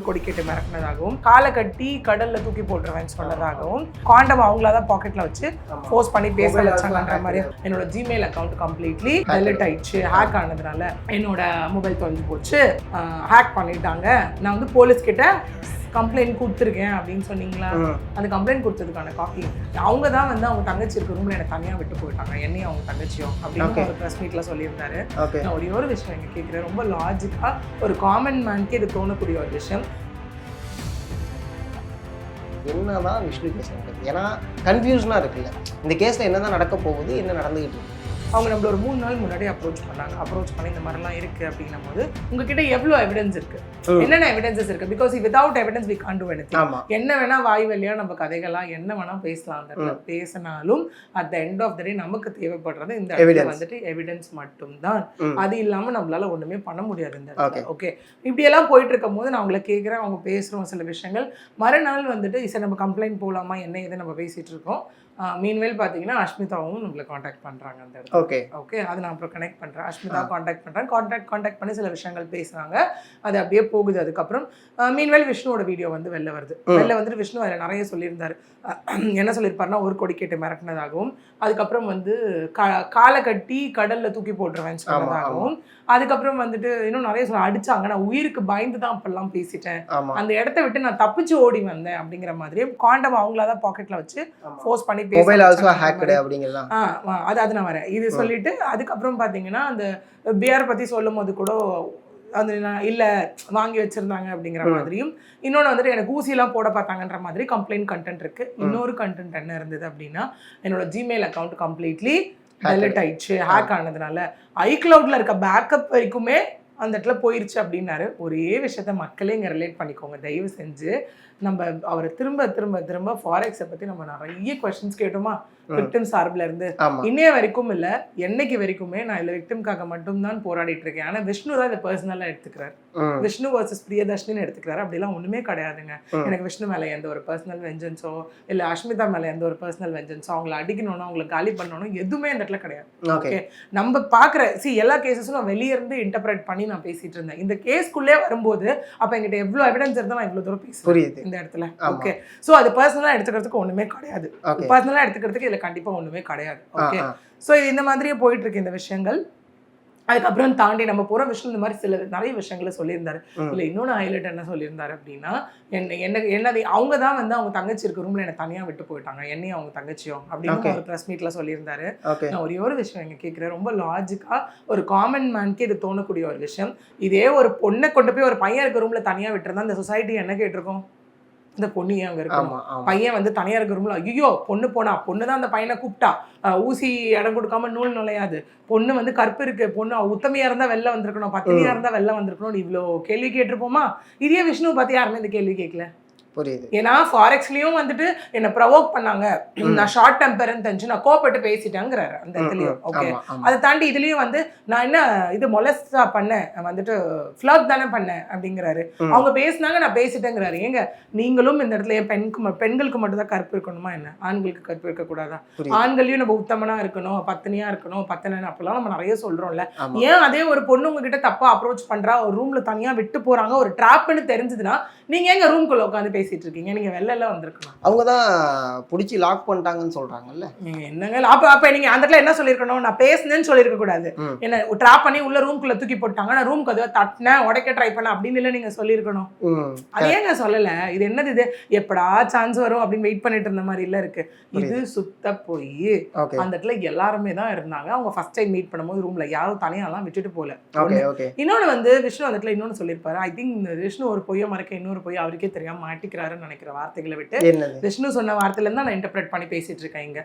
கொடி கேட்டு மிரட்டினதாகவும் காலை கட்டி கடல்ல தூக்கி போட்டுருவேன்னு சொன்னதாகவும் காண்டம் அவங்களாதான் பாக்கெட்ல வச்சு ஃபோர்ஸ் பண்ணி பேச வச்சாங்கன்ற மாதிரி என்னோட ஜிமெயில் அக்கௌண்ட் கம்ப்ளீட்லி டெலிட் ஆயிடுச்சு. ஹேக் ஆனதுனால என்னோட மொபைல் தொலைஞ்சு போச்சு, ஹேக் பண்ணிட்டாங்க, நான் வந்து போலீஸ் கிட்ட கம்ப்ளைண்ட் கொடுத்துருக்கேன் அப்படின்னு சொன்னீங்களா? அந்த கம்ப்ளைண்ட் கொடுத்ததுக்கான காப்பி அவங்க தான் வந்து அவங்க தங்கச்சி இருக்க ரூம்ல எனக்கு தனியாக விட்டு போயிட்டாங்க, என்னையும் அவங்க தங்கச்சியும் அப்படின்னு ஒரு ப்ரெஸ் மீட்ல சொல்லியிருந்தாரு. நான் ஒரு விஷயம் இங்கே கேட்குறேன், ரொம்ப லாஜிக்கா ஒரு காமன் மேனுக்கு இது தோணக்கூடிய ஒரு விஷயம். என்னதான் விஷ்ணு கேஸ் நடக்குது, ஏன்னா கன்ஃபியூஷனா இருக்குல்ல, இந்த கேஸ்ல என்னதான் நடக்க போகுது, என்ன நடந்துகிட்டு இருக்கு. அவங்க நம்மள ஒரு 3 நாள் முன்னாடி அப்ரோச் பண்ணி இந்த மாதிரிலாம் இருக்கு அப்படின்னும் போது உங்ககிட்ட எவ்வளோ எவிடன்ஸ் இருக்கு, என்னென்ன எவிடன்சஸ் இருக்கு? Because without evidence we can't do anything. என்ன வேணா வாய் வழியா நம்ம கதைகள்லாம் என்ன வேணா பேசலாம், அந்த பேசினாலும் at the end of the day நமக்கு தேவைப்படுறது இந்த இடத்துல வந்துட்டு எவிடன்ஸ் மட்டும்தான். அது இல்லாம நம்மளால ஒண்ணுமே பண்ண முடியாது இந்த இடத்துல. ஓகே, இப்படி எல்லாம் போயிட்டு இருக்கும் போது நான் அவங்களை கேட்குறேன், அவங்க பேசுறோம் சில விஷயங்கள். மறுநாள் வந்துட்டு சரி நம்ம கம்ப்ளைண்ட் போகலாமா என்ன ஏது நம்ம பேசிட்டு இருக்கோம். மீன்வேல் பார்த்தீங்கன்னா அஷ்மிதாவும் நம்மளை காண்டாக்ட் பண்ணுறாங்க அந்த இடத்துல. ஓகே, அதை நான் அப்புறம் கனெக்ட் பண்ணுறேன். அஷ்மிதா காண்டாக்ட் பண்ணுறேன், காண்டாக்ட் பண்ணி சில விஷயங்கள் பேசுகிறாங்க, அது அப்படியே போகுது. அதுக்கப்புறம் மீன்வேல் விஷ்ணுவோட வீடியோ வந்து வெளில வந்துட்டு விஷ்ணு அதில் நிறைய சொல்லியிருந்தாரு. என்ன சொல்லியிருப்பாருன்னா, ஒரு கொடி கேட்டு மிரட்டினதாகவும், அதுக்கப்புறம் வந்து காலை கட்டி கடலில் தூக்கி போட்டுருவேன்னு சொன்னதாகவும், அதுக்கப்புறம் வந்துட்டு இன்னும் நிறைய அடிச்சாங்க, நான் உயிருக்கு பயந்து தான் அப்பெல்லாம் பேசிட்டேன், அந்த இடத்த விட்டு நான் தப்பிச்சு ஓடி வந்தேன் அப்படிங்கிற மாதிரி காண்டம் அவங்களாதான் பாக்கெட்ல வச்சு ஃபோர்ஸ் பண்ணி அது நான் வரேன் இது சொல்லிட்டு. அதுக்கப்புறம் பாத்தீங்கன்னா அந்த பிஆர் பத்தி சொல்லும் போது கூட அது நான் இல்லை வாங்கி வச்சிருந்தாங்க அப்படிங்கிற மாதிரியும், இன்னொன்று வந்துட்டு எனக்கு ஊசியெல்லாம் போட பார்த்தாங்கன்ற மாதிரி கம்ப்ளைண்ட் கண்டென்ட் இருக்கு. இன்னொரு கண்டென்ட் என்ன இருந்தது அப்படின்னா, என்னோட ஜிமெயில் அக்கௌண்ட் கம்ப்ளீட்லி டெலிட் ஆயிடுச்சு, ஹேக் ஆனதுனால. ஐக்ளவுட்ல இருக்க பேக்கப் வரைக்குமே அந்த இடத்துல போயிருச்சு அப்படின்னாரு. ஒரே விஷயத்த மக்களே இங்கே ரிலேட் பண்ணிக்கோங்க தயவு செஞ்சு. நம்ம அவரை திரும்ப திரும்ப திரும்ப ஃபாரெக்ஸை பற்றி நம்ம நிறைய கொஸ்டின்ஸ் கேட்டோமா விக்டிம் சார்பில் இருந்து. இன்னைய வரைக்கும் இல்லை, என்னைக்கு வரைக்குமே நான் இதில் விக்டிம்காக மட்டும்தான் போராடிட்டு இருக்கேன். ஆனால் விஷ்ணு தான் இதை பர்சனலாக எடுத்துக்கிறார். விஷ்ணு வர்சஸ் பிரியதர்ஷினின்னு எடுத்துக்கிறாரு. அப்படிலாம் ஒன்றுமே கிடையாதுங்க. எனக்கு விஷ்ணு மேலே எந்த ஒரு பர்சனல் வெஞ்சன்ஸோ இல்லை அஷ்மிதா மேலே எந்த ஒரு பர்சனல் வெஞ்சன்ஸோ, அவங்களை அடிக்கணும்னு அவங்களை காலி பண்ணணும் எதுவுமே இந்த இடத்துல கிடையாது. ஓகே, நம்ம பார்க்குற எல்லா கேசஸும் நான் வெளியே இருந்து இன்டர்பிரேட் பண்ணி நான் பேசிட்டு இருந்தேன். இந்த கேஸ்க்குள்ளே வரும்போது அப்போ எங்கிட்ட எவ்வளோ எவிடன்ஸ் இருந்தால் நான் இவ்வளோ தூரம் பேசுறேன் இந்த இடத்துல. ஓகே, ஸோ அது பர்சனலாக எடுத்துக்கிறதுக்கு ஒன்றுமே கிடையாது. பர்சனலாக எடுத்துக்கிறதுக்கு இதில் கண்டிப்பாக ஒன்றுமே கிடையாது. ஓகே, ஸோ இந்த மாதிரியே போயிட்டு இருக்கு இந்த விஷயங்கள். அதுக்கப்புறம் தாண்டி நம்ம போகிற விஷ்ணு இந்த மாதிரி நிறைய விஷயங்களை சொல்லியிருந்தாரு. இல்லை இன்னொன்று ஹைலைட் என்ன சொல்லியிருந்தாரு அப்படின்னா, என்னது அவங்க தான் வந்து அவங்க தங்கச்சி இருக்க ரூம்ல என்னை தனியாக விட்டு போயிட்டாங்க, என்னையும் அவங்க தங்கச்சியும் அப்படின்னு ஒரு ப்ரெஸ் மீட்ல சொல்லியிருந்தாரு. நான் ஒரு விஷயம் இங்கே கேட்குறேன், ரொம்ப லாஜிக்கா ஒரு காமன் மேனுக்கு இது தோணக்கூடிய ஒரு விஷயம். இதே ஒரு பொண்ணை கொண்டு போய் ஒரு பையன் இருக்க ரூம்ல தனியாக விட்டுருந்தா இந்த சொசைட்டி என்ன கேட்டிருக்கோம்? இந்த பொண்ணு ஏன் அங்கே இருக்கணும், பையன் வந்து தனியாக இருக்கிற ரூம்ல ஐயோ பொண்ணு போனா, பொண்ணு தான் அந்த பையனை கூப்பிட்டா, ஊசி இடம் கொடுக்காம நூல் நுழையாது, பொண்ணு வந்து கற்பு இருக்கு, பொண்ணு உத்தமையா இருந்தா வெளில வந்திருக்கணும், பத்தினியா இருந்தா வெளில வந்திருக்கணும், இவ்வளோ கேள்வி கேட்டிருப்போமா? இதே விஷ்ணு பத்தி யாருமே இந்த கேள்வி கேட்கல. புரியுது. ஏன்னா ஃபாரெக்ஸ்லயும் வந்துட்டு என்ன ப்ரொவோக் பண்ணாங்க, நான் ஷார்ட் டெம்பர்ன்னு தெரிஞ்சு நான் கோபப்பட்டு பேசிட்டேங்கிறாரு அந்த இடத்துலயும். ஓகே, அதை தாண்டி இதுலயும் வந்து நான் என்ன இது மொலஸ்டா பண்ணேன், வந்துட்டு ஃப்ளர்ட் தானே பண்ணேன் அப்படிங்கிறாரு. அவங்க பேசினாங்க நான் பேசிட்டேங்கிறாரு. ஏங்க நீங்களும் இந்த இடத்துல பெண்களுக்கு மட்டும் தான் கற்பு இருக்கணுமா என்ன, ஆண்களுக்கு கற்பு இருக்க கூடாதா? ஆண்களையும் நம்ம உத்தமனா இருக்கணும், பத்தினியா இருக்கணும், பத்தனன் அப்பெல்லாம் நம்ம நிறைய சொல்றோம்ல. ஏன் அதே ஒரு பொண்ணு உங்ககிட்ட தப்பா அப்ரோச் பண்றா, ஒரு ரூம்ல தனியா விட்டு போறாங்க, ஒரு ட்ராப்னு தெரிஞ்சதுன்னா நீங்க எங்க ரூம்குள்ள உட்காந்து பேசிட்டு இருக்கீங்க? நீங்க வெளில வந்திருக்கலாம். அவங்க தான் பிடிச்சி லாக் பண்ணிட்டாங்கன்னு சொல்றாங்கல்ல. நீங்க என்னங்க அப்ப நீங்க அந்த இடத்துல என்ன சொல்லிருக்கணும்? நான் பேசுனேன்னு சொல்லிருக்க கூடாது. என்ன ட்ராப் பண்ணி உள்ள ரூம்குள்ள தூக்கி போட்டாங்க, நான் ரூம் கதவை தட்டினேன், உடைக்க ட்ரை பண்ண அப்படின்னு இல்லை நீங்க சொல்லிருக்கணும். அதேங்க சொல்லல. இது என்னது, இது எப்படா சான்ஸ் வரும் அப்படின்னு வெயிட் பண்ணிட்டு இருந்த மாதிரி இல்ல இருக்கு. இது சுத்த போய் அந்த இடத்துல எல்லாருமே தான் இருந்தாங்க. அவங்க ஃபர்ஸ்ட் டைம் மீட் பண்ணும்போது ரூம்ல யாரும் தனியாலாம் விட்டுட்டு போல. இன்னொன்னு வந்து விஷ்ணு அந்த இடத்துல இன்னொன்னு சொல்லியிருப்பாரு. ஐ திங்க் விஷ்ணு ஒரு பொய்யை மறைக்க இன்னொரு பொய் அவருக்கே தெரியாம மாட்டிக்கிறாருன்னு நினைக்கிற வார்த்தைகளை விட்டு விஷ்ணு சொன்ன வார்த்தையில இருந்தா நான் இன்டர்பிரேட் பண்ணி பேசிட்டு இருக்கேன். இங்க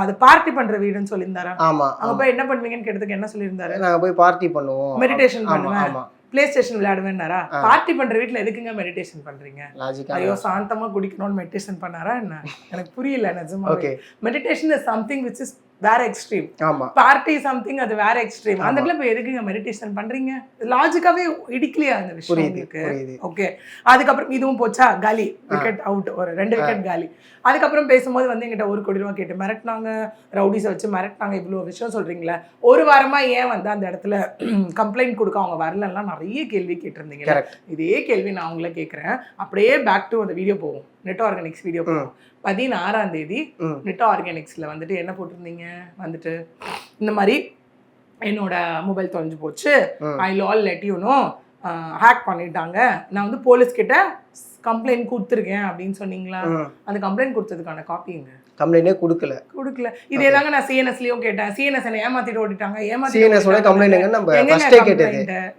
அது பார்ட்டி பண்ற வீடுன்னு சொல்லியிருந்தாரா? அங்க போய் என்ன பண்ணுவீங்கன்னு கேட்டதுக்கு என்ன சொல்லியிருந்தாரு? நாங்க போய் பார்ட்டி பண்ணுவோம், மெடிடேஷன் பண்ணுவேன், பிளே ஸ்டேஷன் விளையாடுவேன்னாரா? பார்ட்டி பண்ற வீட்டுல எதுக்குங்க மெடிடேஷன் பண்றீங்க? ஐயோ சாந்தமா குடிக்கணும்னு மெடிடேஷன் பண்ணாரா என்ன? எனக்கு புரியல நிஜமா. Meditation is something which is வேற எக்ஸ்ட்ரீம். ஆமா பார்ட்டி சம்திங் அது வேற எக்ஸ்ட்ரீம். அந்த இடத்துல போய் எதுக்குங்க மெடிடேஷன் பண்றீங்க? லாஜிக்காவே இடிக்கலையா அந்த விஷயம் உங்களுக்கு? ஓகே, அதுக்கப்புறம் இதுவும் போச்சா, காலி, விக்கெட் அவுட், ஒரு 2 விக்கெட் காலி. அதுக்கப்புறம் பேசும்போது வந்து எங்கிட்ட 1 கோடி ரூபா கேட்டு மிரட்டினாங்க, ரவுடிஸை வச்சு மிரட்டினாங்க. இவ்வளோ விஷயம் சொல்றீங்களா? ஒரு வாரமா ஏன் வந்து அந்த இடத்துல கம்ப்ளைண்ட் கொடுக்க அவங்க வரலன்னா நிறைய கேள்வி கேட்டிருந்தீங்க. இதே கேள்வி நான் உங்களை கேட்குறேன். அப்படியே பேக் டு அந்த வீடியோ போவோம், நெட் ஆர்கானிக்ஸ் வீடியோ போவோம். 16ஆம் தேதி நெட் ஆர்கானிக்ஸில் வந்துட்டு என்ன போட்டிருந்தீங்க, வந்துட்டு இந்த மாதிரி என்னோட மொபைல் தொலைஞ்சு போச்சு, I'll let you know, hack பண்ணிட்டாங்க, நான் வந்து போலீஸ் கிட்ட கம்ப்ளைண்ட் கொடுத்துருக்கேன் அப்படின்னு சொன்னீங்களா? அந்த கம்ப்ளைண்ட் கொடுத்ததுக்கான காப்பிங்க கம்ப்ளைண்டே கொடுக்கல. இதே தாங்க நான் சிஎன்எஸ்லயும் கேட்டேன். சிஎன்எஸ் என்ன ஏமாத்திட்டு ஓடிட்டாங்க.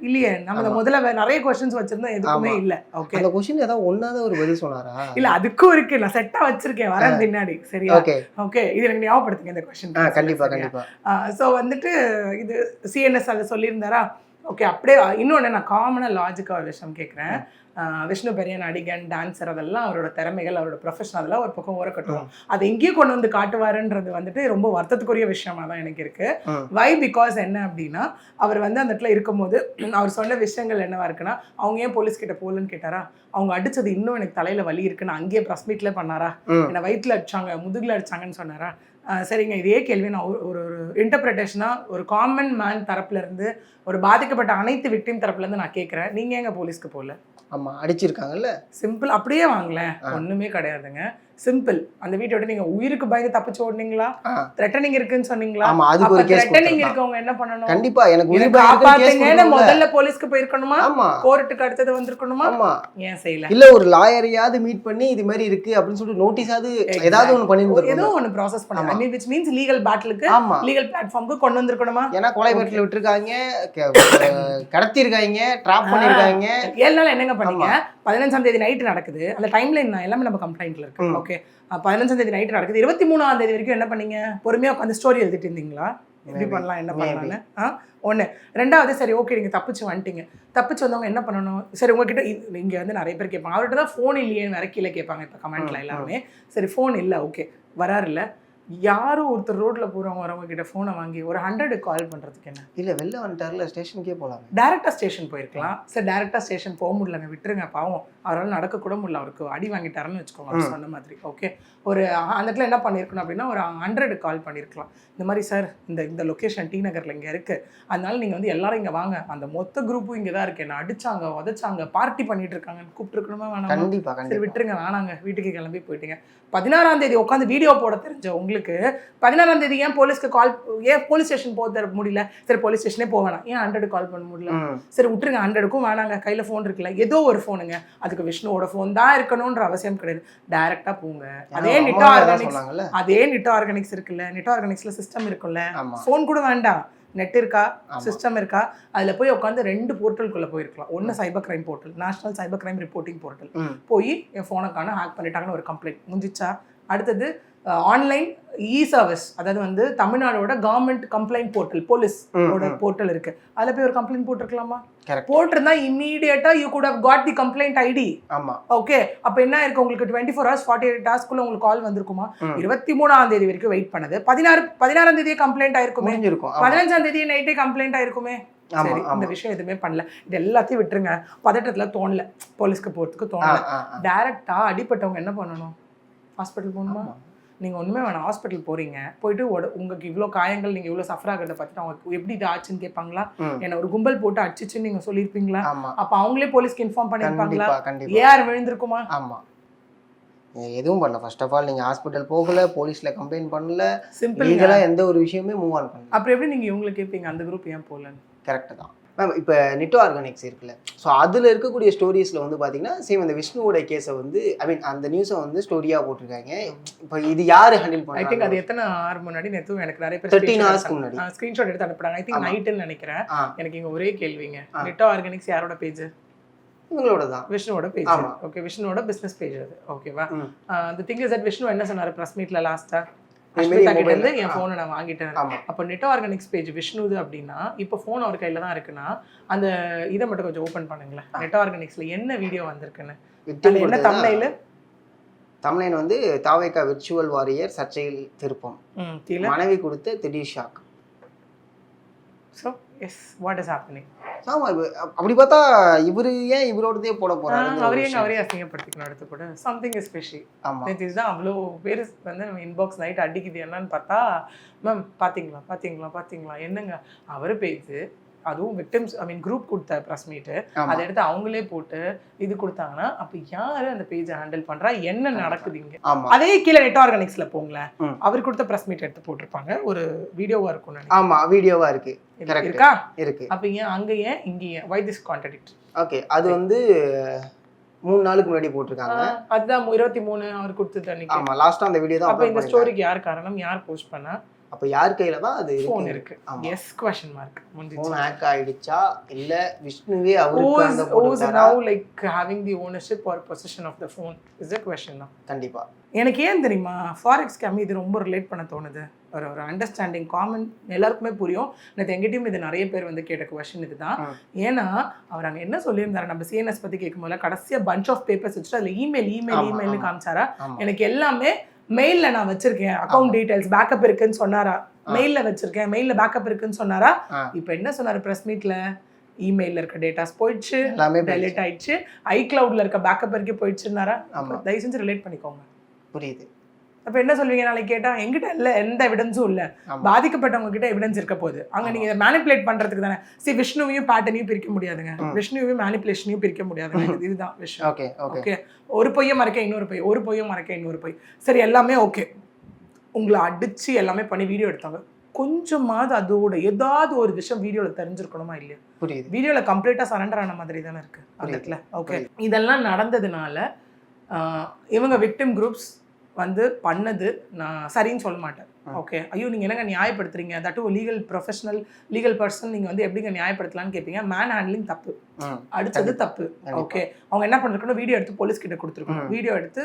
இல்லையே, நம்ம முதல்ல நிறைய क्वेश्चंस வச்சிருந்தோம், எதுக்குமே இல்ல. ஓகே, அந்த क्वेश्चन ஏதாவது ஒண்ணாத ஒரு பதில் சொன்னாரா? இல்ல, அதுக்கும் இருக்கு, நான் செட்டா வச்சிருக்கேன் வரேன் பின்னாடி. சரியா? ஓகே, இது எனக்கு ஞாபகப்படுத்துங்க இந்த क्वेश्चन. கண்டிப்பா. சோ வந்துட்டு இது சிஎன்எஸ் அதை சொல்லியிருந்தாரா? ஓகே, அப்படியே இன்னொன்று நான் காமனாக லாஜிக்காக ஒரு விஷயம் கேட்குறேன். விஷ்ணு பெரிய நடிகன், டான்ஸர், அதெல்லாம் அவரோட திறமைகள், அவரோட ப்ரொஃபஷன், அதெல்லாம் ஒரு பக்கம் கட்டுவோம். அதை எங்கேயும் கொண்டு வந்து காட்டுவாருன்றது வந்துட்டு ரொம்ப வருத்தத்துக்குரிய விஷயமா தான் எனக்கு இருக்கு. வை பிகாஸ் என்ன அப்படின்னா, அவர் வந்து அந்த இடத்துல இருக்கும்போது அவர் சொன்ன விஷயங்கள் என்னவா இருக்குன்னா, அவங்க ஏன் போலீஸ் கிட்ட போகலன்னு கேட்டாரா? அவங்க அடிச்சது இன்னும் எனக்கு தலையில வலி இருக்குன்னு அங்கேயே ப்ரெஸ் மீட்ல பண்ணாரா? என்னை வயிற்றுல அடிச்சாங்க, முதுகுல அடிச்சாங்கன்னு சொன்னாரா? சரிங்க, இதே கேள்வி நான் ஒரு இன்டர்பிரிட்டேஷனாக ஒரு காமன் மேன் தரப்புல இருந்து, ஒரு பாதிக்கப்பட்ட அனைத்து விக்டிம் தரப்புல இருந்து நான் கேட்குறேன். நீங்க எங்க போலீஸ்க்கு போகல? ஆமா, அடிச்சிருக்காங்கல்ல. சிம்பிள், அப்படியே வாங்கல, ஒண்ணுமே கிடையாதுங்க. சிம்பிள். அந்த வீட்டை விட்டு நீங்க உயிருக்கு பயந்து தப்பிச்சு ஓடுனீங்களா? த்ரெட்டனிங் இருக்குன்னு சொன்னீங்களா? அப்ப த்ரெட்டனிங் இருக்கவங்க என்ன பண்ணணும்? கண்டிப்பா எனக்கு உயிர் காப்பாத்துங்கன்னு முதல்ல போலீஸ்க்கு போயிருக்கணுமா? கோர்ட்டுக்கு அடுத்தது வந்திருக்கணுமா? ஏன் செய்யல? இல்ல ஒரு லாயரையாவது மீட் பண்ணி இது மாதிரி இருக்கு அப்படின்னு சொல்லிட்டு நோட்டீஸாவது ஏதாவது ஒண்ணு பண்ணிருந்திருக்கணும். ஏதோ ஒன்னு ப்ராசஸ் பண்ணாங்க. I mean which means legal பேட்டிலுக்கு, லீகல் பிளாட்ஃபார்முக்கு கொண்டு வந்திருக்கணுமா? ஏன்னா கொலை பேட்டில் விட்டுருக்காங்க, கடத்திருக்காங்க, ட்ராப் பண்ணிருக்காங்க. 7 நாள் என்னங்க பண்ணீங்க? 15ஆம் தேதி நைட்டு நடக்குது. அந்த டைம்லைன் எல்லாமே நம்ம கம்ப்ளைண்ட்ல இருக்கு. ஓகே, 15ஆம் தேதி நைட்டு நடக்குது. 23ஆம் தேதி வரைக்கும் என்ன பண்ணீங்க? பொறுமையா உட்காந்து ஸ்டோரி எழுதிட்டு இருந்தீங்களா? எப்படி பண்ணலாம், என்ன பண்ணலான்னு? ஒன்று. ரெண்டாவது, சரி ஓகே, நீங்கள் தப்பிச்சு வந்துட்டீங்க. தப்பிச்சு வந்தவங்க என்ன பண்ணணும்? சரி, உங்ககிட்ட இங்கே வந்து நிறைய பேர் கேட்பாங்க, அவர்கிட்ட தான் ஃபோன் இல்லையேன்னு வேற கீழே கேட்பாங்க இப்போ கமெண்ட்ல எல்லாருமே. சரி, ஃபோன் இல்லை, ஓகே, வராரு இல்லை, யாரும் ஒருத்தர் ரோட்ல போறவங்க வரவங்க கிட்ட போனை வாங்கி ஒரு 100 கால் பண்றதுக்கு என்ன? இல்ல வெளில வந்துட்டார்ல, ஸ்டேஷனுக்கே போலாம். டைரக்டா ஸ்டேஷன் போயிருக்கலாம். சார் டைரக்டா ஸ்டேஷன் போக முடியலங்க, விட்டுருங்க, பாவம் அவரால் நடக்க கூட முடியல, அவருக்கு அடி வாங்கிட்டாருன்னு வச்சுக்கோங்க, அவர் சொன்ன மாதிரி. ஓகே, ஒரு அந்த இடத்துல என்ன பண்ணியிருக்கணும் அப்படின்னா, ஒரு 100 கால் பண்ணியிருக்கலாம். இந்த மாதிரி சார், இந்த லொக்கேஷன் டி நகர்ல இங்கே இருக்கு, அதனால நீங்க வந்து எல்லாரும் இங்க வாங்க, அந்த மொத்த குரூப்பும் இங்கே தான் இருக்கு, என்ன அடிச்சாங்க, உதச்சாங்க, பார்ட்டி பண்ணிட்டு இருக்காங்கன்னு கூப்பிட்டுருக்கணுமா வேணாம்? கண்டிப்பா. சரி விட்டுருங்க, வேணாங்க, வீட்டுக்கு கிளம்பி போயிட்டீங்க. 16ஆம் தேதி உட்காந்து வீடியோ போட தெரிஞ்ச உங்களுக்கு 16ஆம் தேதி ஏன் போலீஸ்க்கு கால், ஏன் போலீஸ் ஸ்டேஷன் போக முடியல? சரி, போலீஸ் ஸ்டேஷனே போக வேணாம், ஏன் 100 கால் பண்ண முடியல? சரி விட்டுருங்க, 100க்கும் வேணாங்க, கையில் ஃபோன் இருக்குல்ல, ஏதோ ஒரு ஃபோனுங்க, அதுக்கு விஷ்ணுவோட ஃபோன் தான் இருக்கணும்ன்ற அவசியம் கிடையாது, டைரக்டா போங்க. அதே நெட் ஆர்கானிக்ஸ் இருக்குல்ல, நெட் ஆர்கானிக்ஸ்ல சிஸ்டம் இருக்குல்ல, ஃபோன் கூட வேண்டாம், நெட் இருக்கா, சிஸ்டம் இருக்கா, அதில் போய் உட்காந்து 2 போர்ட்டலுக்குள்ளே போயிருக்கலாம். ஒன்று cyber crime portal, national cyber crime reporting portal, போய் என் ஃபோனை காண ஹேக் பண்ணிட்டாங்கன்னு ஒரு கம்ப்ளைண்ட் முடிஞ்சிச்சா? அடுத்தது ஆன்லைன் இ சர்வீஸ், அதாவது வந்து தமிழ்நாடோட கவர்மெண்ட் கம்ப்ளைண்ட் போர்ட்டல், போலீஸோட போர்ட்டல் இருக்கு, அதில் போய் ஒரு கம்ப்ளைண்ட் போட்டிருக்கலாமா? போட்டிருந்தா இம்மீடியட்டா you could have got the complaint ID. ஆமா, ஓகே, அப்ப என்ன இருக்கு உங்களுக்கு? 24 hours 48 hours உங்களுக்கு கால் வந்திருக்குமா? 23ஆம் தேதி வரைக்கும் வெயிட் பண்ணது, 16ஆம் தேதியே கம்ப்ளைண்ட் ஆயிருக்குமே, 15ஆம் தேதியே நைட்டே கம்ப்ளைண்ட் ஆயிருக்குமே. சரி, இந்த விஷயம் எதுவுமே பண்ணல, இது எல்லாத்தையும் விட்டுருங்க. பதட்டத்துல தோணல, போலீஸ்க்கு போறதுக்கு தோணல, டைரக்டா அடிப்பட்டவங்க என்ன பண்ணணும்? ஹாஸ்பிட்டல் போகணுமா? நீங்கள் ஒன்றுமே வேணாம், ஹாஸ்பிட்டல் போகிறீங்க, போயிட்டு உங்களுக்கு இவ்வளோ காயங்கள், நீங்கள் இவ்வளோ சஃபர் ஆகிறத பார்த்துட்டு அவங்க எப்படி இது ஆச்சுன்னு கேட்பாங்களா? என்ன ஒரு கும்பல் போட்டு அடிச்சிச்சுன்னு நீங்கள் சொல்லியிருப்பீங்களா? அப்போ அவங்களே போலீஸ்க்கு இன்ஃபார்ம் பண்ணியிருப்பாங்களா? ஏஆர் விழுந்திருக்குமா? ஆமாம், எதுவும் பண்ணல. ஃபர்ஸ்ட் ஆஃப் ஆல் நீங்கள் ஹாஸ்பிட்டல் போகல, போலீஸில் கம்ப்ளைண்ட் பண்ணல, சிம்பிள், இதெல்லாம் எந்த ஒரு விஷயமே மூவ் ஆன் பண்ணல. அப்புறம் எப்படி நீங்கள் இவங்களை கேட்பீங்க அந்த குரூப் ஏன் போகலன்னு? கரெக்டு தான் மேம். இப்போ நெட் ஆர்கானிக்ஸ் இருக்குல்ல, ஸோ அதில் இருக்கக்கூடிய ஸ்டோரிஸில் வந்து பார்த்தீங்கன்னா சேம் இந்த விஷ்ணுவோட கேஸை வந்து ஐ மீன் அந்த நியூஸை வந்து ஸ்டோரியாக போட்டிருக்காங்க. இப்போ இது யார் ஹேண்டில் பண்ணாங்க? ஐ திங்க் அது எத்தனை ஹவர் முன்னாடி நேற்று எனக்கு நிறைய பேர் 13 ஹவர்ஸ்க்கு முன்னாடி ஸ்க்ரீன்ஷாட் எடுத்து அனுப்புறாங்க. ஐ திங்க் நைட்டுன்னு நினைக்கிறேன். எனக்கு இங்கே ஒரே கேள்விங்க, நெட் ஆர்கானிக்ஸ் யாரோட பேஜ்? இவங்களோட தான், விஷ்ணுவோட பேஜ். ஓகே, விஷ்ணுவோட பிசினஸ் பேஜ் அது. ஓகேவா? The thing is that Vishnu என்ன சொன்னாரு பிரஸ் மீட்ல லாஸ்டா? என் போனை நான் வாங்கிட்டேன். அப்போ நெட் ஆர்கானிக்ஸ் பேஜ் விஷ்ணுது அப்படின்னா, இப்போ ஃபோன் அவர் கையில தான் இருக்குன்னா, அந்த இதை மட்டும் கொஞ்சம் ஓப்பன் பண்ணுங்களேன். நெட் ஆர்கானிக்ஸ்ல என்ன வீடியோ வந்திருக்குன்னு, என்ன தம்ப்நெயில்? தமிழன் வந்து தாவேகா விர்ச்சுவல் வாரியர் சர்ச்சையில் திருப்பம், கீழே மனைவி கொடுத்த திடீர் shock. So yes what is happening? ஆமா, அப்படி பார்த்தா இவரு ஏன் இவரோடதே போட போறாரு? அவரே அசிங்கப்படுத்திக்கணும் அடுத்து கூட. Something special. ஆமா, இதுதான் அவ்வளோ பேர் வந்து நம்ம இன்பாக்ஸ் நைட் அடிக்குது என்னன்னு பார்த்தா, மேம் பாத்தீங்களா என்னங்க அவர் பேஜ், அதுவும் விக்டிம்ஸ் குரூப் கொடுத்த ப்ரெஸ் மீட்டு அதை எடுத்து அவங்களே போட்டு இது கொடுத்தாங்கன்னா அப்ப யாரு அந்த பேஜை ஹேண்டில் பண்றா, என்ன நடக்குது இங்க? அதே கீழே நெட் ஆர்கானிக்ஸ்ல போங்களேன், அவர் கொடுத்த ப்ரெஸ் மீட் எடுத்து போட்டிருப்பாங்க, ஒரு வீடியோவா இருக்கும். ஆமா, வீடியோவா இருக்கு, இருக்கா இருக்கு. அப்ப ஏன் அங்க ஏன் இங்க ஏன் why this contradiction? ஓகே, அது வந்து 3 நாளுக்கு முன்னாடி போட்டிருக்காங்க. அதுதான் 23 அவர் கொடுத்தது அன்னைக்கு. ஆமா, லாஸ்டா அந்த வீடியோ தான். அப்ப இந்த ஸ்டோரிக்கு யார் காரணம், யார் போஸ்ட் பண்ணா? அப்ப யார் கையில தான் அது ஃபோன் இருக்கு? Yes question mark. Phone hack ஆயிடுச்சா இல்ல விஷ்ணுவே அவருக்கு அந்த போட்டாரா? now like having the ownership or possession of the phone is a question தான். கண்டிப்பா. எனக்கு ஏன் தெரியுமா ஃபாரெக்ஸ் ஸ்கேம் இது ரொம்ப ரிலேட் பண்ண தோணுது. ஒரு அண்டர்ஸ்டாண்டிங் காமன் எல்லாருக்குமே புரியும். நேற்று எங்கிட்டையும் இது நிறைய பேர் வந்து கேட்ட கொஸ்டின் இதுதான். ஏன்னா அவர் அங்கே என்ன சொல்லியிருந்தாரு, நம்ம சிஎன்எஸ் பற்றி கேட்கும்போது கடைசியாக பஞ்ச் ஆஃப் பேப்பர்ஸ் வச்சுட்டு அதில் இமெயில்னு காமிச்சாரா. எனக்கு எல்லாமே மெயில்ல நான் வச்சிருக்கேன், அக்கௌண்ட் டீடைல்ஸ் பேக்கப் இருக்குன்னு சொன்னாரா, மெயில்ல வச்சிருக்கேன், மெயில்ல பேக்கப் இருக்குன்னு சொன்னாரா. இப்போ என்ன சொன்னாரு பிரஸ் மீட்ல, இமெயில்ல இருக்க டேட்டாஸ் போயிடுச்சு, டெலிட் ஆயிடுச்சு, ஐக்ளவுட்ல இருக்க பேக்கப் வரைக்கும் போயிடுச்சுன்னாரா. தயவு செஞ்சு ரிலேட் பண்ணிக்கோங்க. புரியுது. அப்ப என்ன சொல்வீங்க நாளைக்கு கேட்டா, எங்கிட்ட இல்ல எந்த எவிடன்ஸும் இல்ல, பாதிக்கப்பட்டவங்க கிட்ட எவிடன்ஸ் இருக்க போகுது. அங்க நீங்க இதை மேனிபுலேட் பண்றதுக்கு தானே. விஷ்ணுவையும் பேட்டர்னையும் பிரிக்க முடியாதுங்க, விஷ்ணுவையும் மேனிபுலேஷனையும் பிரிக்க முடியாதுங்க. இதுதான் விஷயம். ஓகே, ஒரு பொய்யை மறைக்க இன்னொரு பொய், ஒரு பொய்யை மறைக்க இன்னொரு பொய். சரி, எல்லாமே ஓகே, உங்களை அடிச்சு எல்லாமே பண்ணி வீடியோ எடுத்தாங்க. கொஞ்சமாவது அதோட ஏதாவது ஒரு விஷயம் வீடியோல தெரிஞ்சிருக்கணுமா இல்லையா? புரியுது. வீடியோல கம்ப்ளீட்டா சரண்டர் ஆன மாதிரி தானே இருக்கு அந்த இடத்துல. ஓகே, இதெல்லாம் நடந்ததுனால இவங்க விக்டிம் குரூப்ஸ் வந்து பண்ணது நான் சரின்னு சொல்ல மாட்டேன். ஓகே, ஐயோ நீங்கள் என்னங்க நியாயப்படுத்துறீங்க, that legal professional legal person நீங்கள் வந்து எப்படிங்க நியாயப்படுத்தலான்னு கேட்பீங்க. மேன் ஹேண்ட்லிங் தப்பு, அடிச்சது தப்பு. ஓகே, அவங்க என்ன பண்ணிருக்கணும், வீடியோ எடுத்து போலீஸ் கிட்ட கொடுத்துருக்கணும். வீடியோ எடுத்து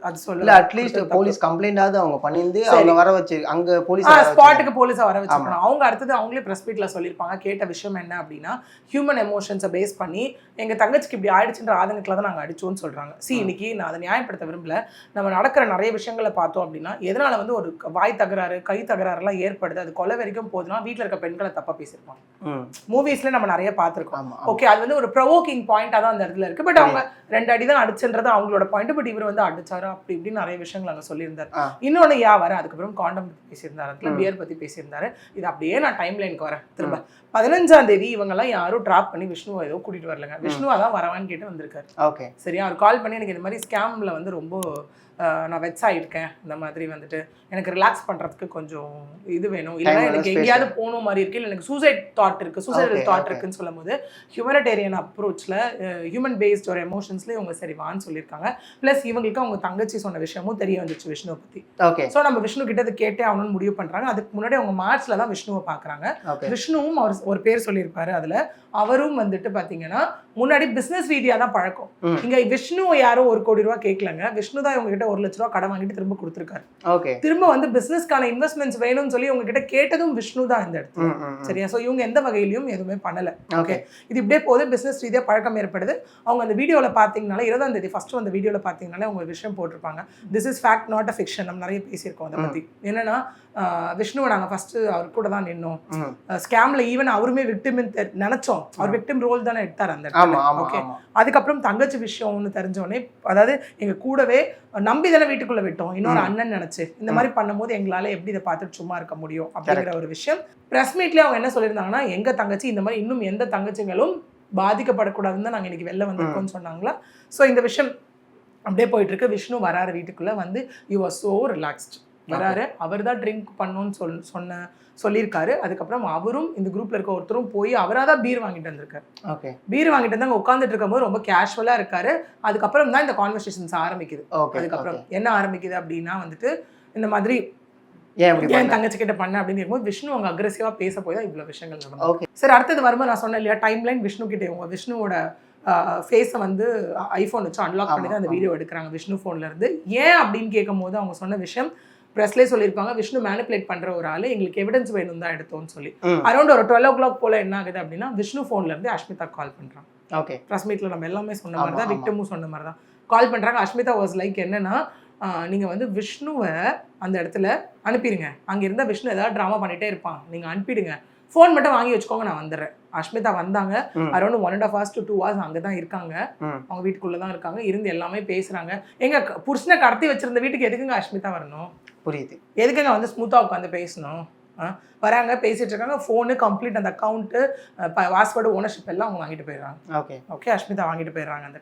அது சொல்ல அட்லீஸ்ட் போலீஸ் கம்ப்ளைண்டாவது அவங்க பண்ணிருந்து அவங்க வர வச்சு அங்க போலீஸ் ஸ்பாட்டுக்கு போலீஸை வர வச்சிருக்கணும். அவங்க அடுத்தது அவங்களே ப்ரெஸ் மீட்ல சொல்லியிருப்பாங்க. கேட்ட விஷயம் என்ன அப்படின்னா, ஹியூமன் எமோஷன்ஸை பேஸ் பண்ணி எங்க தங்கச்சிக்கு இப்படி ஆயிடுச்சுன்ற ஆதங்கத்துல தான் நாங்கள் அடிச்சோன்னு சொல்றாங்க. இன்னைக்கு நான் அதை நியாயப்படுத்த விரும்பல. நம்ம நடக்கிற நிறைய விஷயங்களை பார்த்தோம் அப்படின்னா, எதனால வந்து ஒரு வாய் தகராறு கை தகராறுலாம் ஏற்படுது, அது கொலை வரைக்கும் போதுன்னா வீட்டில் இருக்க பெண்களை தப்பா பேசியிருப்பாங்க. மூவிஸ்ல நம்ம நிறைய பார்த்துருக்கோம். ஓகே, அது வந்து ஒரு ப்ரொவோக்கிங் பாயிண்டா தான் அந்த இடத்துல இருக்கு. பட் அவங்க 2 அடி தான் அடிச்சுன்றது அவங்களோட பாயிண்ட். பட் இவர் வந்து அடிச்சு அப்படி இப்படி நிறைய விஷயங்கள் அங்க சொல்லியிருந்தாரு. இன்னொன்னு வர அதுக்கப்புறம் காண்டம் பத்தி பேசியிருந்தாரு, அதுல பியர் பத்தி பேசியிருந்தாரு. இது அப்படியே நான் டைம் லைனுக்கு வரேன். திரும்ப 15ஆம் தேதி இவங்க எல்லாம் யாரும் டிராப் பண்ணி விஷ்ணுவை ஏதோ கூட்டிட்டு வரலங்க. விஷ்ணுவா தான் வரவான்னு கேட்டு வந்திருக்காரு. ஓகே, சரியா, அவர் கால் பண்ணி எனக்கு இந்த மாதிரி ஸ்கேம்ல வந்து ரொம்ப நான் வெட்ஸ் ஆகிருக்கேன், இந்த மாதிரி வந்துட்டு எனக்கு ரிலாக்ஸ் பண்ணுறதுக்கு கொஞ்சம் இது வேணும், இல்லைன்னா எனக்கு எங்கேயாவது போகணும் மாதிரி இருக்கு, இல்லை எனக்கு சூசைட் தாட் இருக்குது, சூசைடல் தாட் இருக்குன்னு சொல்லும் போது ஹியூமனிடேரியன் அப்ரோச்சில் ஹியூமன் பேஸ்ட் ஒரு எமோஷன்ஸ்லேயே இவங்க சரி வான்னு சொல்லியிருக்காங்க. ப்ளஸ் இவங்களுக்கு அவங்க தங்கச்சி சொன்ன விஷயமும் தெரிய வந்துச்சு விஷ்ணுவை பற்றி. ஓகே, ஸோ நம்ம விஷ்ணு கிட்ட அதை கேட்டே ஆகணும்னு முடிவு பண்ணுறாங்க. அதுக்கு முன்னாடி அவங்க மார்ச்ல தான் விஷ்ணுவை பார்க்குறாங்க. விஷ்ணுவும் அவர் ஒரு பேர் சொல்லியிருப்பாரு, அதில் அவரும் வந்துட்டு பார்த்தீங்கன்னா முன்னாடி பிஸ்னஸ் ரீதியாக தான் பழக்கம். இங்கே விஷ்ணு யாரும் 1 கோடி ரூபா கேட்கலங்க, விஷ்ணு தான் இவங்க கிட்ட 1 லட்ச ரூபா கடன் வாங்கிட்டு திரும்ப கொடுத்துருக்காரு. ஓகே, திரும்ப வந்து பிசினஸ்க்கான இன்வெஸ்ட்மெண்ட்ஸ் வேணும்னு சொல்லி உங்க கிட்ட கேட்டதும் விஷ்ணு தான் இந்த இடத்துல. சரியா, சோ இவங்க எந்த வகையிலும் எதுவுமே பண்ணல. ஓகே, இது இப்படியே போது பிசினஸ் ரீதியா பழக்கம் ஏற்படுது. அவங்க அந்த வீடியோல பாத்தீங்கனால 20ஆம் தேதி ஃபர்ஸ்ட் அந்த வீடியோல பாத்தீங்கனால அவங்க விஷயம் போட்டிருப்பாங்க, this is fact not a fiction. நம்ம நிறைய பேசியிருக்கோம் அதை பத்தி. என்னன்னா விஷ்ணுவை நாங்கள் ஃபர்ஸ்ட் அவர் கூட தான் நின்னோம், ஸ்கேம்ல ஈவன் அவருமே விக்டிம் நினைச்சோம், அவர் விக்டிம் ரோல் தானே எடுத்தார் அந்த இடத்துல. ஓகே, அதுக்கப்புறம் தங்கச்சி விஷயம்னு தெரிஞ்சோடனே, அதாவது எங்க கூடவே நம்பி தானே வீட்டுக்குள்ள விட்டோம், இன்னொரு அண்ணன் நினைச்சு இந்த மாதிரி பண்ணும்போது எங்களால எப்படி இதை பார்த்துட்டு சும்மா இருக்க முடியும் அப்படிங்கிற ஒரு விஷயம். பிரஸ் மீட்லயே அவங்க என்ன சொல்லியிருந்தாங்கன்னா, எங்க தங்கச்சி இந்த மாதிரி இன்னும் எந்த தங்கச்சிங்களும் பாதிக்கப்படக்கூடாதுன்னு தான் நாங்கள் இன்னைக்கு வெளில வந்திருக்கோம்னு சொன்னாங்களா. ஸோ இந்த விஷயம் அப்படியே போயிட்டு இருக்கு. விஷ்ணு வராரு வீட்டுக்குள்ள வந்து, யூ ஆர் சோ ரிலாக்ஸ்ட் வராரு. அவர் தான் ட்ரிங்க் பண்ணணும்னு சொல்லியிருக்காரு. அதுக்கப்புறம் அவரும் இந்த குரூப்ல இருக்க ஒருத்தரும் போய் அவராக தான் பீர் வாங்கிட்டு வந்திருக்காரு. ஓகே, பீர் வாங்கிட்டு வந்து அங்கே உட்காந்துட்டு இருக்கும்போது ரொம்ப கேஷுவலா இருக்காரு. அதுக்கப்புறம் தான் இந்த கான்வர்சேஷன்ஸ் ஆரம்பிக்குது. அதுக்கப்புறம் என்ன ஆரம்பிக்குது அப்படின்னா வந்துட்டு, இந்த மாதிரி ஏன் தங்கச்சி கிட்ட பண்ண அப்படின்னு இருக்கும்போது விஷ்ணு அவங்க அக்ரெசிவா பேச போய் தான் இவ்வளவு விஷயங்கள் நடக்கும். சரி, அடுத்தது வரும்போது நான் சொன்னேன் இல்லையா, டைம் லைன் விஷ்ணு கிட்டே இவங்க விஷ்ணுவோட ஃபேஸை வந்து ஐஃபோன் வச்சு அன்லாக் பண்ணி தான் அந்த வீடியோ எடுக்கிறாங்க விஷ்ணு ஃபோன்ல இருந்து. ஏன் அப்படின்னு கேட்கும் போது அவங்க சொன்ன விஷயம், ப்ரெஸ்லேயே சொல்லியிருப்பாங்க, விஷ்ணு மேனிபுலேட் பண்ற ஒரு ஆள், எங்களுக்கு எவிடன்ஸ் வேணும் தான் எடுத்தோம்னு சொல்லி. அரௌண்ட் ஒரு 12 o'clock போல என்ன ஆகுது அப்படின்னா, விஷ்ணு ஃபோன்ல இருந்து அஷ்மிதா கால் பண்றாங்க. ஓகே, ப்ரெஸ் மீட்ல நம்ம எல்லாமே சொன்ன மாதிரி தான், விக்டமும் சொன்ன மாதிரி தான் கால் பண்றாங்க. அஷ்மிதா வாஸ் லைக் என்னன்னா, நீங்கள் வந்து விஷ்ணுவை அந்த இடத்துல அனுப்பிடுங்க. அங்கே இருந்தால் விஷ்ணு ஏதாவது ட்ராமா பண்ணிகிட்டே இருப்பான், நீங்கள் அனுப்பிடுங்க, ஃபோன் மட்டும் வாங்கி வச்சுக்கோங்க, நான் வந்துடுறேன். அஷ்மிதா வந்தாங்க, அரௌண்ட் 1.5 hours to 2 hours அங்கே தான் இருக்காங்க, அவங்க வீட்டுக்குள்ளே தான் இருக்காங்க, இருந்து எல்லாமே பேசுகிறாங்க. எங்கள் புருஷனை கடத்தி வச்சிருந்த வீட்டுக்கு எதுக்குங்க அஷ்மிதா வரணும்? புரியுது. எதுக்குங்க வந்து ஸ்மூத்தாக உட்காந்து பேசணும்? வராங்க, பேசிட்டு இருக்காங்க, ஃபோனு கம்ப்ளீட், அந்த அக்கௌண்ட்டு, பாஸ்வேர்டு, ஓனர்ஷிப் எல்லாம் அவங்க வாங்கிட்டு போயிடுறாங்க. ஓகே அஷ்மிதா வாங்கிட்டு போயிடுறாங்க. அந்த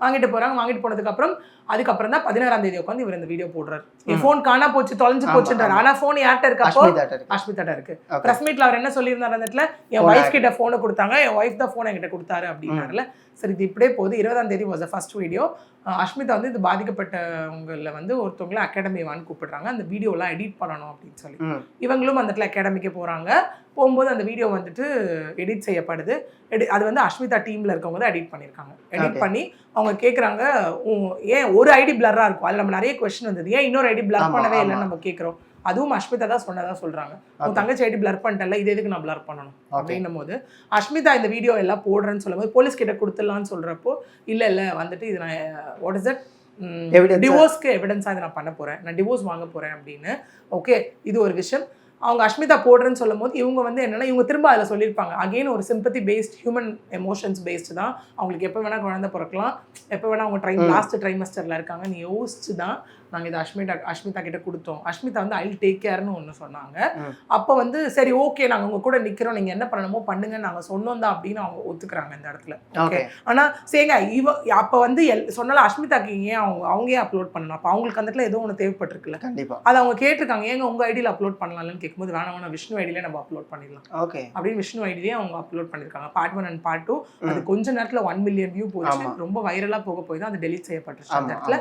வாங்கிட்டு போகிறாங்க. வாங்கிட்டு போனதுக்கப்புறம் அதுக்கப்புறம் தான் 16ஆம் தேதி உட்காந்து இவர் இந்த வீடியோ போடுறாரு. என் ஃபோன் காணா போச்சு, தொலைஞ்சு போச்சுன்றாரு. ஆனால் ஃபோன் யார்கிட்ட இருக்கப்போ அஷ்மிதாட்ட இருக்கு. ப்ரெஸ் மீட்ல அவர் என்ன சொல்லியிருந்தாரு, அந்த இடத்துல என் ஒய்ஃப் கிட்ட ஃபோனை கொடுத்தாங்க, என் ஒய்ஃப் தான் ஃபோனை என்கிட்ட கொடுத்தாரு அப்படின்னாருல. சரி, இது இப்படியே போகுது. 20ஆம் தேதி was the first video. Ashmitha வந்து இது பாதிக்கப்பட்டவங்கள வந்து ஒருத்தவங்கள அகாடமி வான்னு கூப்பிடுறாங்க, அந்த வீடியோலாம் எடிட் பண்ணணும் அப்படின்னு சொல்லி. இவங்களும் அந்த இடத்துல அகாடமிக்கு போகிறாங்க. போகும்போது அந்த வீடியோ வந்துட்டு எடிட் செய்யப்படுது. அது வந்து அஷ்மிதா டீமில் இருக்கவங்க தான் எடிட் பண்ணியிருக்காங்க. எடிட் பண்ணி அவங்க கேட்குறாங்க, ஏன் ஒரு ஐடி பிளராக இருக்கும், அதில் நம்ம நிறைய கொஸ்டின் வந்தது, ஏன் இன்னொரு ஐடி பிளர் பண்ணவே இல்லைன்னு நம்ம கேட்குறோம். அதுவும் அஷ்மிதா தான் சொன்னதா சொல்கிறாங்க. உன் தங்கச்சி ஐடி பிளர் பண்ணிட்டல, இது எதுக்கு நான் பிளர் பண்ணணும் அப்படின்னும் போது அஷ்மிதா இந்த வீடியோ எல்லாம் போடுறேன்னு சொல்லும்போது போலீஸ் கிட்ட கொடுத்துடலான்னு சொல்கிறப்போ, இல்லை வந்துட்டு இது நான் வாட் இஸ் தட் டிவோர்ஸ்க்கு எவிடன்ஸாக இதை நான் பண்ண போகிறேன், நான் டிவோர்ஸ் வாங்க போகிறேன் அப்படின்னு. ஓகே, இது ஒரு விஷயம். அவங்க அஷ்மிதா போடுறேன்னு சொல்லும் போது இவங்க வந்து என்னன்னா, இவங்க திரும்ப அதில் சொல்லியிருப்பாங்க, அகெயின் ஒரு sympathy based, human emotions based தான். அவங்களுக்கு எப்போ வேணால் குழந்தை பிறக்கலாம், எப்போ வேணால் அவங்க லாஸ்ட் ட்ரைமஸ்டரில் இருக்காங்க, நீ யோசிச்சு தான் நாங்கள் இதை அஷ்மிதா கிட்ட கொடுத்தோம். அஷ்மிதா வந்து ஐ டேக் கேர்னு ஒன்று சொன்னாங்க. அப்போ வந்து சரி ஓகே, நாங்கள் உங்க கூட நிற்கிறோம், நீங்கள் என்ன பண்ணணுமோ பண்ணுங்க, நாங்கள் சொன்னோம் தான் அப்படின்னு அவங்க ஒத்துக்கிறாங்க இந்த இடத்துல. ஓகே, ஆனால் சரிங்க, அப்போ வந்து சொன்னாலும் அஷ்மிதாக்கு ஏன் அவங்க ஏன் அப்லோட் பண்ணணும்? அப்போ அவங்களுக்கு அந்த இடத்துல ஏதோ ஒன்று தேவைப்பட்டிருக்குல்ல. கண்டிப்பாக அது அவங்க கேட்டிருக்காங்க, ஏங்க உங்கள் ஐடியில் அப்லோட் பண்ணலாம்னு கேட்கும்போது வேணாம் விஷ்ணு ஐடியிலே நம்ம அப்லோட் பண்ணிடலாம் ஓகே அப்படின்னு விஷ்ணு ஐடியிலே அவங்க அப்லோட் பண்ணியிருக்காங்க. பார்ட் 1 and part 2 அது கொஞ்ச நேரத்தில் 1 million வியூ போச்சு, ரொம்ப வைரலாக போக போய் தான் அது டெலிட் செய்யப்பட்டுச்சு அந்த இடத்துல.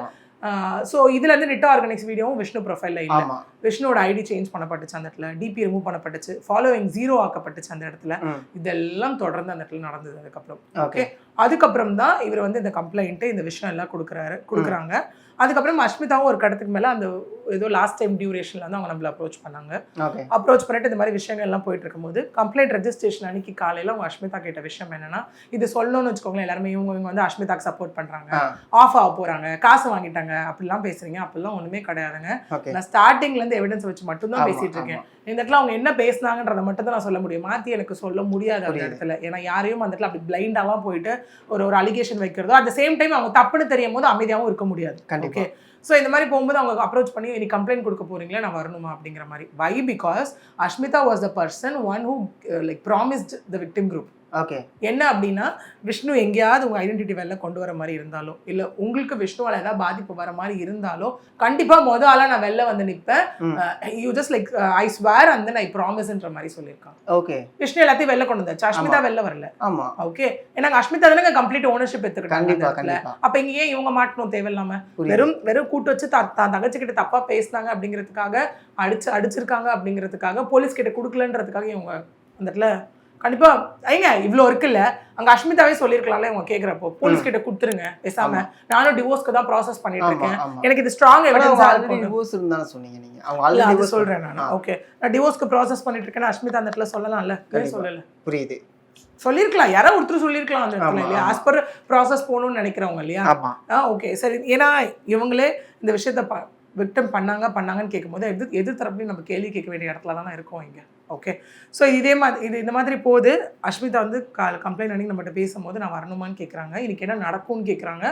ஸோ இதுல இருந்து நிட்டோ ஆர்கானிக்ஸ் வீடியோவும் விஷ்ணு ப்ரொஃபைல்ல இல்லை, விஷ்ணுவோட ஐடி சேஞ்ச் பண்ணப்பட்டுச்சு அந்த இடத்துல, டிபி ரிமூவ் பண்ணப்பட்டுச்சு, ஃபாலோவிங் 0 ஆக்கப்பட்டுச்சு அந்த இடத்துல. இதெல்லாம் தொடர்ந்து அந்த இடத்துல நடந்தது. அதுக்கப்புறம் ஓகே, அதுக்கப்புறம் தான் இவர் வந்து இந்த கம்ப்ளைண்ட், இந்த விஷயம் எல்லாம் கொடுக்குறாங்க. அதுக்கப்புறம் அஷ்மிதாவும் ஒரு கடத்துக்கு மேலே அந்த ஏதோ லாஸ்ட் டைம் டியூரேஷனில் வந்து அவங்க நம்மளை அப்ரோச் பண்ணாங்க. அப்ரோச் பண்ணிட்டு இந்த மாதிரி விஷயங்கள் எல்லாம் போயிட்டு இருக்கும்போது கம்ப்ளைண்ட் ரெஜிஸ்ட்ரேஷன் அன்னைக்கு காலையில் அவங்க அஷ்மிதா கேட்ட விஷயம் என்னன்னா, இது சொல்லணும்னு வச்சுக்கோங்களேன், எல்லாருமே இவங்க வந்து அஷ்மிதாக்கு சப்போர்ட் பண்ணுறாங்க, ஆஃப் ஆக போகிறாங்க, காசு வாங்கிட்டாங்க அப்படிலாம் பேசுறீங்க. அப்படிலாம் ஒன்றுமே கிடையாதுங்க. நான் ஸ்டார்டிங்லேருந்து எவிடன்ஸ் வச்சு மட்டும்தான் பேசிட்டு இருக்கேன். இந்த இடத்துல அவங்க என்ன பேசினாங்கன்றதை மட்டும் தான் நான் சொல்ல முடியும், மாற்றி எனக்கு சொல்ல முடியாது அந்த இடத்துல. ஏன்னா யாரையும் அந்த இடத்துல அப்படி பிளைண்டாலாம் போயிட்டு ஒரு அலிகேஷன் வைக்கிறதோ, அட் த சேம் டைம் அவங்க தப்புன்னு தெரியும் போது அமைதியாகவும் இருக்க முடியாது. ஓகே, ஸோ இந்த மாதிரி போகும்போது அவங்க அப்ரோச் பண்ணி நீ கம்ப்ளைண்ட் கொடுக்க போறீங்களா, நான் வரணுமா அப்படிங்கிற மாதிரி. Why because Ashmitha was the person one who like promised the victim group. Okay, என்ன அப்படின்னா, விஷ்ணு எங்கேயாவது உங்கள் ஐடென்டிட்டி வெளில கொண்டு வர மாதிரி இருந்தாலோ, இல்லை உங்களுக்கு விஷ்ணுவால் ஏதாவது பாதிப்பு வர மாதிரி இருந்தாலோ, கண்டிப்பாக மொதல் ஆளாக நான் வெளில வந்து நிற்பேன். You just like I swear and then I ப்ராமிஸ்ன்ற மாதிரி சொல்லியிருக்காங்க. ஓகே, விஷ்ணு எல்லாத்தையும் வெளில கொண்டு வந்தாச்சு, அஷ்மிதா வெளில வரல. ஆமா, ஓகே, ஏன்னா அஷ்மிதா தானே கம்ப்ளீட் ஓனர்ஷிப் எடுத்துக்கிட்டாங்க. அப்போ இங்கே ஏன் இவங்க மாட்டணும் தேவையில்லாம? வெறும் கூட்டு வச்சு தான் தங்கச்சி கிட்ட தப்பா பேசினாங்க அப்படிங்கிறதுக்காக, அடிச்சிருக்காங்க அப்படிங்கிறதுக்காக, போலீஸ் கிட்ட கொடுக்கலன்றதுக்காக இவங்க அந்த இடத்துல கண்டிப்பா ஐங்க இவ்வளோ இருக்குல்ல, அங்க அஷ்மிதாவே சொல்லியிருக்கலாம்ல இவங்க கேட்குறப்போ, போலீஸ் கிட்ட கொடுத்துருங்க பேசாம, நானும் டிவோர்ஸ்க்கு தான் ப்ராசஸ் பண்ணிட்டு இருக்கேன், எனக்கு இது ஸ்ட்ராங் எவிடன்ஸா இருக்கும். டிவோர்ஸ் இருந்தானே சொன்னீங்க நீங்க, அவங்க ஆல்ரெடி சொல்றேன் நான். ஓகே, நான் டிவோர்ஸ்க்கு ப்ராசஸ் பண்ணிட்டு இருக்கேன், அஷ்மிதா அந்த இடத்துல சொல்லலாம்ல, சொல்லல. புரியுது, சொல்லியிருக்கலாம், யாரோ ஒருத்தர் சொல்லியிருக்கலாம் அந்த இடத்துல இல்லையா, ஆஸ் பர் ப்ராசஸ் போகணும்னு நினைக்கிறவங்க இல்லையா. ஓகே சரி, ஏன்னா இவங்களே இந்த விஷயத்த விக்டம் பண்ணாங்கன்னு கேட்கும்போது எதிர் தரப்புலையும் நம்ம கேள்வி கேட்க வேண்டிய இடத்துல தானே இருக்கோம் இங்கே. ஓகே, ஸோ இந்த மாதிரி போது அஷ்மிதா வந்து கம்ப்ளைண்ட் அன்னைக்கு நம்மகிட்ட பேசும்போது நான் வரணுமான்னு கேட்குறாங்க, இன்னைக்கு என்ன நடக்கும்னு கேட்குறாங்க.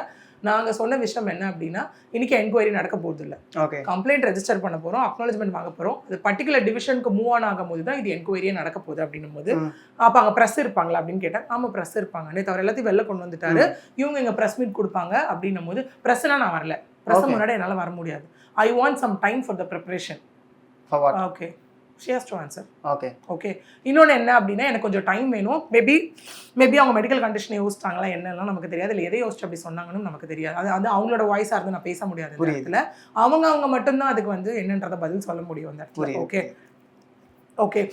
நாங்கள் சொன்ன விஷயம் என்ன அப்படின்னா, இன்னைக்கு என்கொயரி நடக்க போகுது இல்லை, கம்ப்ளைண்ட் ரெஜிஸ்டர் பண்ண போகிறோம், அக்னாலஜ்மெண்ட் வாங்க போகிறோம், அது பர்டிகுலர் டிவிஷனுக்கு மூவ் ஆன் ஆகும் போது தான் இது என்கொயரியே நடக்க போகுது அப்படின்னும் போது, அப்போ அங்கே ப்ரெஸ் இருப்பாங்களா அப்படின்னு கேட்டால், ஆமாம் ப்ரெஸ் இருப்பாங்க, நேற்று அவர் எல்லாத்தையும் வெளில கொண்டு வந்துட்டாரு, இவங்க இங்கே ப்ரெஸ் மீட் கொடுப்பாங்க அப்படின்னும் போது, ப்ரெஸ்லாம் நான் வரல, ப்ரெஸ் முன்னாடி என்னால் வர முடியாது, I want some time for the preparation. Okay, she has to answer. Okay, இன்னொன்று என்ன அப்படின்னா, எனக்கு கொஞ்சம் டைம் வேணும், மேபி அவங்க மெடிக்கல் கண்டிஷனை யோசிச்சாங்களா என்னெல்லாம் நமக்கு தெரியாது, இல்லை எதை யோசிச்சு அப்படி சொன்னாங்கன்னு நமக்கு தெரியாது. அது அவங்களோட வாய்ஸாக இருந்து நான் பேச முடியாது இந்த இடத்துல. அவங்க மட்டும்தான் அதுக்கு வந்து என்னன்றதை பதில் சொல்ல முடியும் அந்த இடத்துல. ஓகே,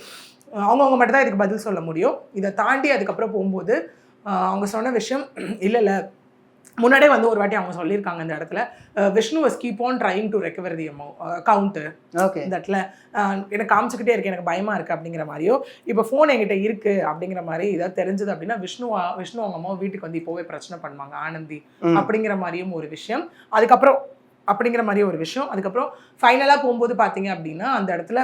அவங்க மட்டும் தான் இதுக்கு பதில் சொல்ல முடியும். இதை தாண்டி அதுக்கப்புறம் போகும்போது அவங்க சொன்ன விஷயம் இல்லை முன்னாடியே வந்து ஒரு வாட்டி அவங்க சொல்லியிருக்காங்க இந்த இடத்துல, Vishnu was keep on trying to recover the account. Okay, இந்த இடத்துல எனக்கு காமிச்சுக்கிட்டே இருக்கு, எனக்கு பயமா இருக்கு அப்படிங்கிற மாதிரியோ, இப்போ ஃபோன் என்கிட்ட இருக்கு அப்படிங்கிற மாதிரி ஏதாவது தெரிஞ்சது அப்படின்னா விஷ்ணு அவங்க அம்மா வீட்டுக்கு வந்து இப்போவே பிரச்சனை பண்ணுவாங்க ஆனந்தி அப்படிங்கிற மாதிரியும் ஒரு விஷயம். அதுக்கப்புறம் அப்படிங்கிற மாதிரி ஒரு விஷயம். அதுக்கப்புறம் ஃபைனலாக போகும்போது பார்த்தீங்க அப்படின்னா அந்த இடத்துல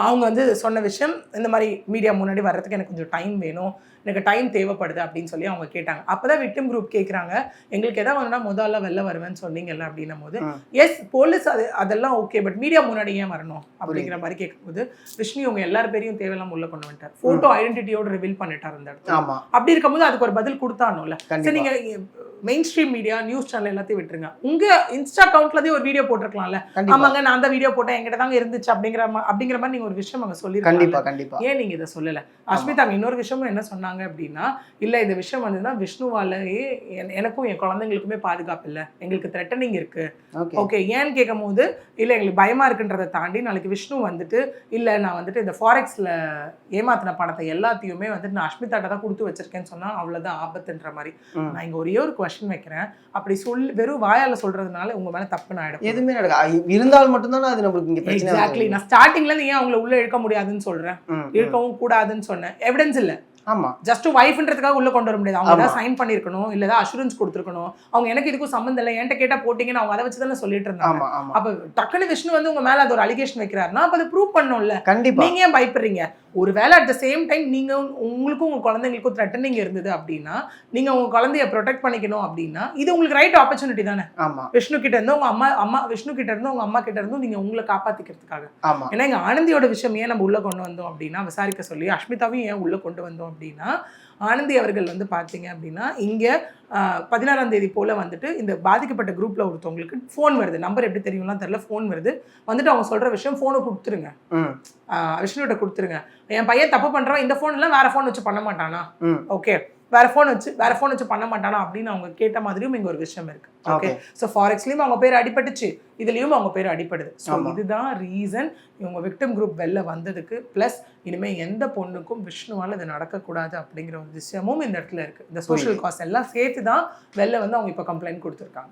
அவங்க வந்து சொன்ன விஷயம், இந்த மாதிரி மீடியா முன்னாடி வர்றதுக்கு எனக்கு கொஞ்சம் டைம் வேணும், எனக்கு டைம் தேவைப்படுது அப்படின்னு சொல்லி அவங்க கேட்டாங்க. அப்போ தான் விக்டிம் குரூப் கேட்குறாங்க, எங்களுக்கு எதாவது வேணும்னா முதல்ல வெளில வருவேன்னு சொன்னீங்கல்ல அப்படின்னும் போது, எஸ் போலீஸ் அதெல்லாம் ஓகே, பட் மீடியா முன்னாடி ஏன் வரணும் அப்படிங்கிற மாதிரி கேட்கும்போது, விஷ்ணு உங்க எல்லார் பேரையும் தேவையில்லாம உள்ள கொண்டு வந்துட்டார், ஃபோட்டோ ஐடென்டிட்டியோட ரிவீல் பண்ணிட்டார் அந்த இடத்துல. அப்படி இருக்கும்போது அதுக்கு ஒரு பதில் கொடுத்தானும்ல. சரி, நீங்க main stream media news channel எல்லாத்தையும் விட்டுருங்க, உங்க இன்ஸ்டா அக்கௌண்ட்லயே ஒரு வீடியோ போட்டிருக்கலாம்ல, ஆமாங்க நான் அந்த வீடியோ போட்டேன், என்கிட்ட தாங்க இருந்துச்சு அப்படிங்கிற மாதிரி நீங்க ஒரு விஷயம் அங்க சொல்லிருக்கீங்க. ஏன் நீங்க இதை சொல்லல? அஸ்மிதா இன்னொரு விஷயமும் என்ன சொன்னாங்க அப்படின்னா, இல்ல இந்த விஷயம் வந்துன்னா விஷ்ணுவாலேயே எனக்கும் என் குழந்தைங்களுக்குமே பாதுகாப்பு இல்லை, எங்களுக்கு த்ரெட்டனிங் இருக்கு. ஓகே, ஏன்னு கேட்கும் போது இல்ல எங்களுக்கு பயமா இருக்குன்றதை தாண்டி நாளைக்கு விஷ்ணு வந்துட்டு இல்ல நான் வந்துட்டு இந்த ஃபாரெக்ஸ்ல ஏமாத்தின பணத்தை எல்லாத்தையுமே வந்துட்டு நான் அஸ்மிதாட்ட தான் கொடுத்து வச்சிருக்கேன்னு சொன்னா அவ்வளவுதான் ஆபத்துன்ற மாதிரி. நான் இங்க ஒரே ஒரு கொஸ்டின் வைக்கிறேன், அப்படி சொல்லி வெறும் வாயால சொல்றதுனால உங்க மேல தப்புன்னு ஆயிடும்? எதுவுமே நடக்காது, இருந்தால் மட்டும்தான் அது நம்மளுக்கு இங்க பிரச்சனை. எக்ஸாக்ட்லி, நான் ஸ்டார்டிங்ல இருந்து ஏன் அவங்கள உள்ள இழுக்க முடியாதுன்னு சொல்றேன், இழுக்கவும் கூடாதுன்னு சொன்னேன். எவிடன்ஸ் இல்ல, ஆமா, ஜஸ்ட் வைஃப்ன்றதுக்காக உள்ள கொண்டு வர முடியாது. அவங்க ஏதாவது சைன் பண்ணிருக்கணும், இல்ல ஏதாவது அஷூரன்ஸ் கொடுத்துருக்கணும். அவங்க எனக்கு இதுக்கும் சம்மந்தம் இல்லை, என்கிட்ட கேட்டா போட்டீங்கன்னு அவங்க அதை வச்சுதானே சொல்லிட்டு இருந்தாங்க. அப்ப டக்குனு விஷ்ணு வந்து உங்க மேல அது ஒரு அலிகேஷன் வைக்கிறாருன்னா அப்ப அதை ப்ரூவ் பண்ணணும்ல. கண்டிப்பா நீங்க ஏன் பயப்படுறீங்க? ஒருவேளை அட் த சேம் டைம் நீங்க உங்களுக்கும் உங்க குழந்தைங்களுக்கும் த்ரெட்டனிங் இருந்தது அப்படின்னா, நீங்க உங்க குழந்தைய ப்ரொடெக்ட் பண்ணிக்கணும் அப்படின்னா இது உங்களுக்கு ரைட் ஆப்பர்ச்சுனிட்டி தானே. விஷ்ணு கிட்ட இருந்து உங்க அம்மா விஷ்ணு கிட்ட இருந்து உங்க அம்மா கிட்ட இருந்தும் நீங்க உங்களை காப்பாத்திக்கிறதுக்காக. ஏன்னா இங்க ஆனந்தியோட விஷயம் ஏன் நம்ம உள்ள கொண்டு வந்தோம் அப்படின்னா, விசாரிக்க சொல்லி அஸ்மிதாவையும் ஏன் உள்ள கொண்டு வந்தோம் அப்படின்னா, ஆனந்தி அவர்கள் வந்து பார்த்தீங்க அப்படின்னா இங்கே 16ஆம் தேதி போல் வந்துட்டு இந்த பாதிக்கப்பட்ட குரூப்பில் ஒருத்தவங்களுக்கு ஃபோன் வருது, நம்பர் எப்படி தெரியும்லாம் தெரியல, ஃபோன் வருது. வந்துட்டு அவங்க சொல்கிற விஷயம், ஃபோனை கொடுத்துருங்க, விஷ்ணுகிட்ட கொடுத்துருங்க, என் பையன் தப்பு பண்ணுறான், இந்த ஃபோன்லாம் வேறு ஃபோன் வச்சு பண்ண மாட்டானா, ஓகே வேறு ஃபோன் வச்சு பண்ண மாட்டானா அப்படின்னு அவங்க கேட்ட மாதிரியும் இங்கே ஒரு விஷயம் இருக்குது. ஓகே, ஸோ ஃபாரெக்ஸ்லேயும் அவங்க பேர் அடிபட்டுச்சு, இதுலேயும் அவங்க பேர் அடிபடுது. ஸோ இதுதான் ரீசன் இவங்க விக்டிம் குரூப் வெளில வந்ததுக்கு. ப்ளஸ் இனிமேல் எந்த பொண்ணுக்கும் விஷ்ணுவால் இது நடக்கக்கூடாது அப்படிங்கிற ஒரு விஷயமும் இந்த இடத்துல இருக்குது. இந்த சோஷியல் காஸ் எல்லாம் சேர்த்து தான் வெளில வந்து அவங்க இப்போ கம்ப்ளைண்ட் கொடுத்துருக்காங்க.